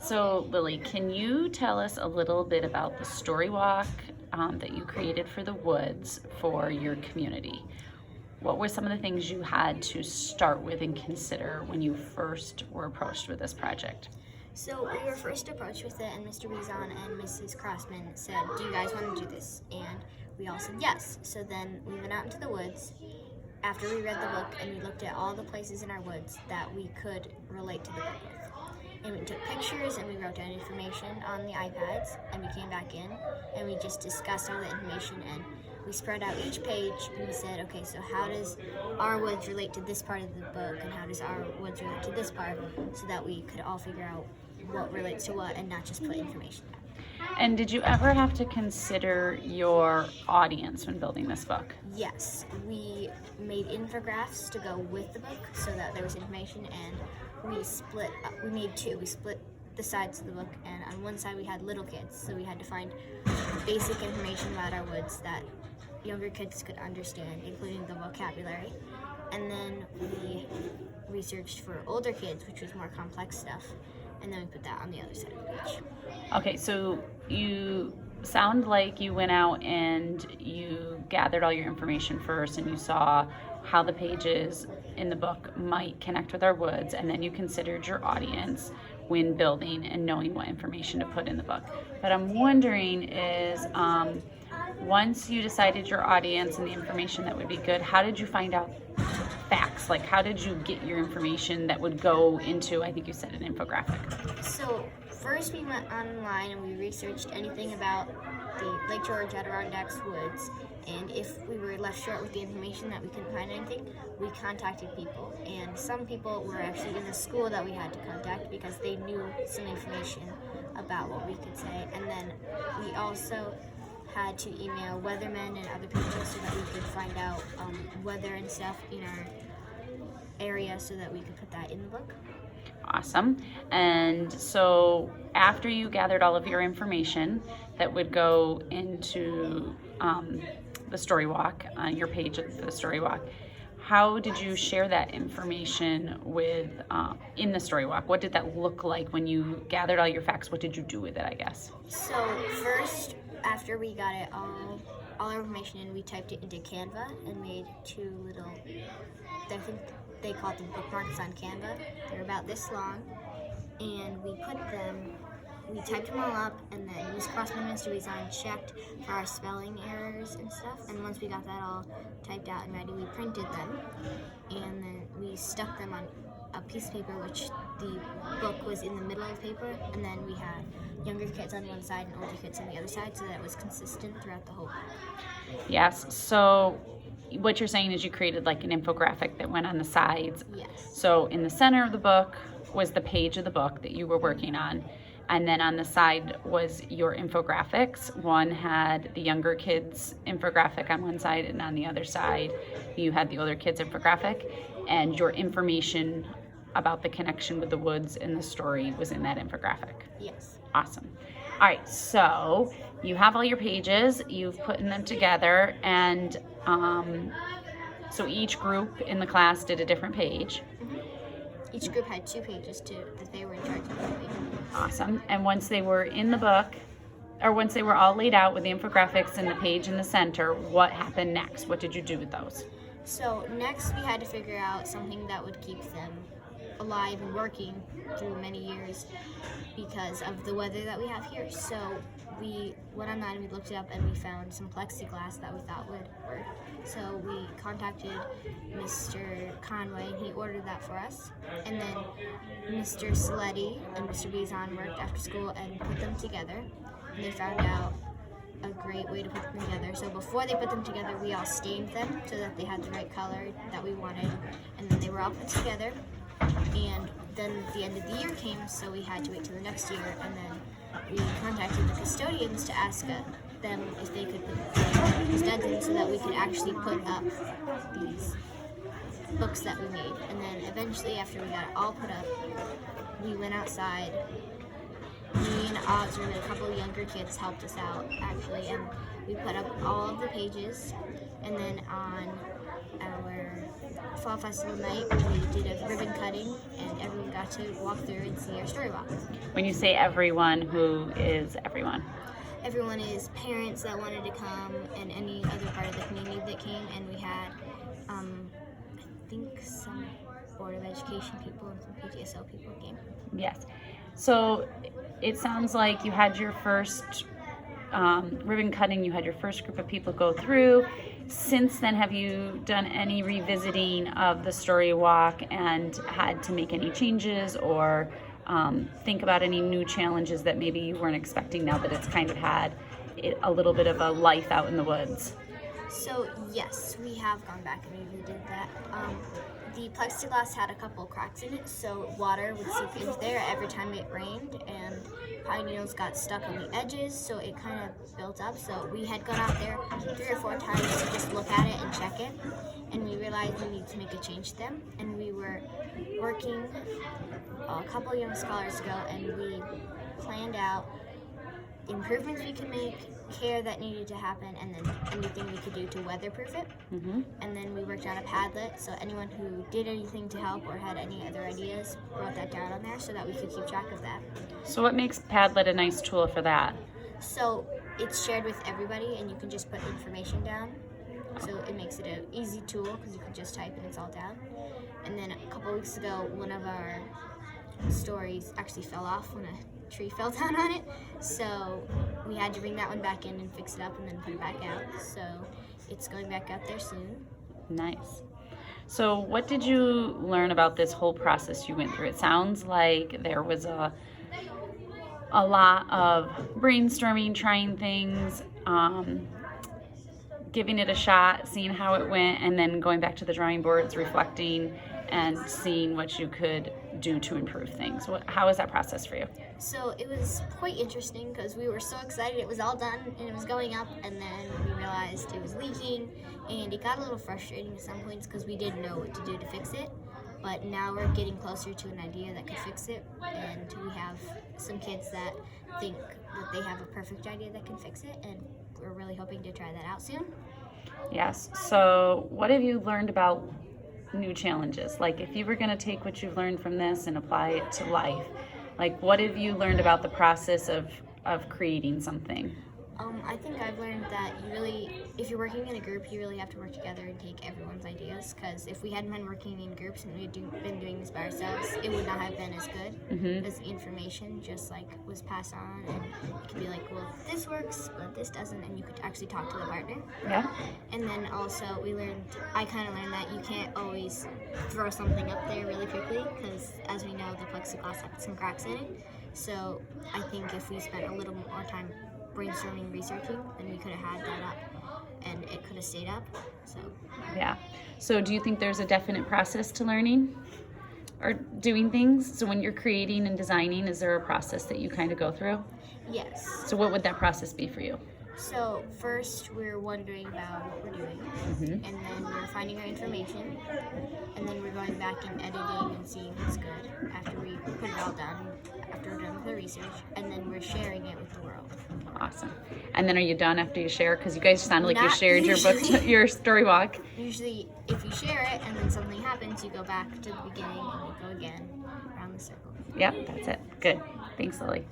So, Lily, can you tell us a little bit about the story walk that you created for the woods for your community? What were some of the things you had to start with and consider when you first were approached with this project? So we were first approached with it, and Mr. Bizon and Mrs. Crossman said, "Do you guys want to do this?" And we all said yes. So then we went out into the woods after we read the book, and we looked at all the places in our woods that we could relate to the book with. And we took pictures and we wrote down information on the iPads, and we came back in and we just discussed all the information, and we spread out each page and we said, okay, so how does our woods relate to this part of the book, and how does our woods relate to this part, so that we could all figure out what relates to what and not just put information down. And did you ever have to consider your audience when building this book? Yes, we made infographics to go with the book so that there was information, and we made two. We split the sides of the book, and on one side we had little kids, so we had to find basic information about our woods that younger kids could understand, including the vocabulary. And then we researched for older kids, which was more complex stuff, and then we put that on the other side of the page. Okay, so you sound like you went out and you gathered all your information first and you saw how the pages in the book might connect with our woods, and then you considered your audience when building and knowing what information to put in the book. But I'm wondering is, once you decided your audience and the information that would be good, how did you find out facts? Like, how did you get your information that would go into, I think you said, an infographic? So first we went online and we researched anything about the Lake George Adirondacks woods, and if we were left short with the information that we couldn't find anything, we contacted people. And some people were actually in the school that we had to contact because they knew some information about what we could say. And then we also had to email weathermen and other people so that we could find out weather and stuff in our area so that we could put that in the book. Awesome. And so after you gathered all of your information that would go into the story walk on your page of the story walk, how did you share that information with in the story walk? What did that look like when you gathered all your facts? What did you do with it, I guess? So first, after we got it all our information in, we typed it into Canva and made two little, I think they called them bookmarks on Canva. They're about this long, and we typed them all up, and then Ms. Crossman and Mr. Bizon checked for our spelling errors and stuff, and once we got that all typed out and ready, we printed them, and then we stuck them on a piece of paper, which the book was in the middle of the paper, and then we had younger kids on one side and older kids on the other side, so that it was consistent throughout the whole book. Yes. So what you're saying is you created like an infographic that went on the sides. Yes. So in the center of the book was the page of the book that you were working on, and then on the side was your infographics. One had the younger kids infographic on one side, and on the other side you had the older kids infographic, and your information about the connection with the woods and the story was in that infographic. Yes. Awesome. All right, so you have all your pages, you've put them together, and so each group in the class did a different page. Each group had two pages too that they were in charge of doing. Awesome. And once they were in the book, or once they were all laid out with the infographics and the page in the center, what happened next? What did you do with those? So next we had to figure out something that would keep them alive and working through many years because of the weather that we have here. So we went online and we looked it up, and we found some plexiglass that we thought would work. So we contacted Mr. Conway, and he ordered that for us. And then Mr. Sleddy and Mr. Bizon worked after school and put them together. And they found out a great way to put them together. So before they put them together, we all stained them so that they had the right color that we wanted. And then they were all put together. And then the end of the year came, so we had to wait till the next year, and then we contacted the custodians to ask them if they could put the studs in so that we could actually put up these books that we made. And then eventually, after we got it all put up, we went outside. Me and Oscar and a couple of younger kids helped us out, actually, and we put up all of the pages, and then on our Fall Festival night, we did a ribbon cutting, and everyone got to walk through and see our story walk. When you say everyone, who is everyone? Everyone is parents that wanted to come, and any other part of the community that came, and we had, I think, some Board of Education people and some PTSO people came. Yes. So it sounds like you had your first ribbon cutting, you had your first group of people go through. Since then, have you done any revisiting of the story walk and had to make any changes or think about any new challenges that maybe you weren't expecting now that it's kind of had a little bit of a life out in the woods? So yes, we have gone back and redid that. The plexiglass had a couple cracks in it, so water would seep into there every time it rained, and pine needles got stuck on the edges, so it kind of built up. So we had gone out there 3 or 4 times to just look at it and check it, and we realized we needed to make a change to them. And we were working a couple young scholars ago, and we planned out improvements we could make, care that needed to happen, and then anything we could do to weatherproof it. Mm-hmm. And then we worked out a Padlet, so anyone who did anything to help or had any other ideas wrote that down on there so that we could keep track of that. So what makes Padlet a nice tool for that? So it's shared with everybody, and you can just put information down. So it makes it an easy tool because you can just type and it's all down. And then a couple weeks ago, one of our stories actually fell off when a tree fell down on it. So we had to bring that one back in and fix it up and then put it back out. So it's going back out there soon. Nice. So what did you learn about this whole process you went through? It sounds like there was a lot of brainstorming, trying things, giving it a shot, seeing how it went, and then going back to the drawing boards, reflecting, and seeing what you could do to improve things. How was that process for you? So it was quite interesting because we were so excited it was all done and it was going up, and then we realized it was leaking, and it got a little frustrating at some points because we didn't know what to do to fix it. But now we're getting closer to an idea that could fix it, and we have some kids that think that they have a perfect idea that can fix it, and we're really hoping to try that out soon. Yes. So what have you learned about new challenges? Like if you were going to take what you've learned from this and apply it to life, like what have you learned about the process of creating something? I think I've learned that if you're working in a group, you really have to work together and take everyone's ideas, because if we hadn't been working in groups and we had been doing this by ourselves, it would not have been as good, because the information just was passed on, and it could be like, well, this works, but this doesn't, and you could actually talk to the partner. Yeah. And then also I kind of learned that you can't always throw something up there really quickly, because as we know, the plexiglass had some cracks in it. So I think if we spent a little more time brainstorming, researching, then we could have had that up and it could have stayed up. So Yeah. So do you think there's a definite process to learning or doing things? So when you're creating and designing, is there a process that you kind of go through? yes. So what would that process be for you? So first we're wondering about what we're doing, and then we're finding our information, and then we're going back and editing and seeing what's good after we put it all down, after we're done with the research, and then we're sharing it with the world. Awesome. And then are you done after you share? Because you guys sounded like you Not shared your book, usually. your story walk. Usually if you share it and then something happens, you go back to the beginning and you go again around the circle. Yep, that's it. Good. Thanks, Lily.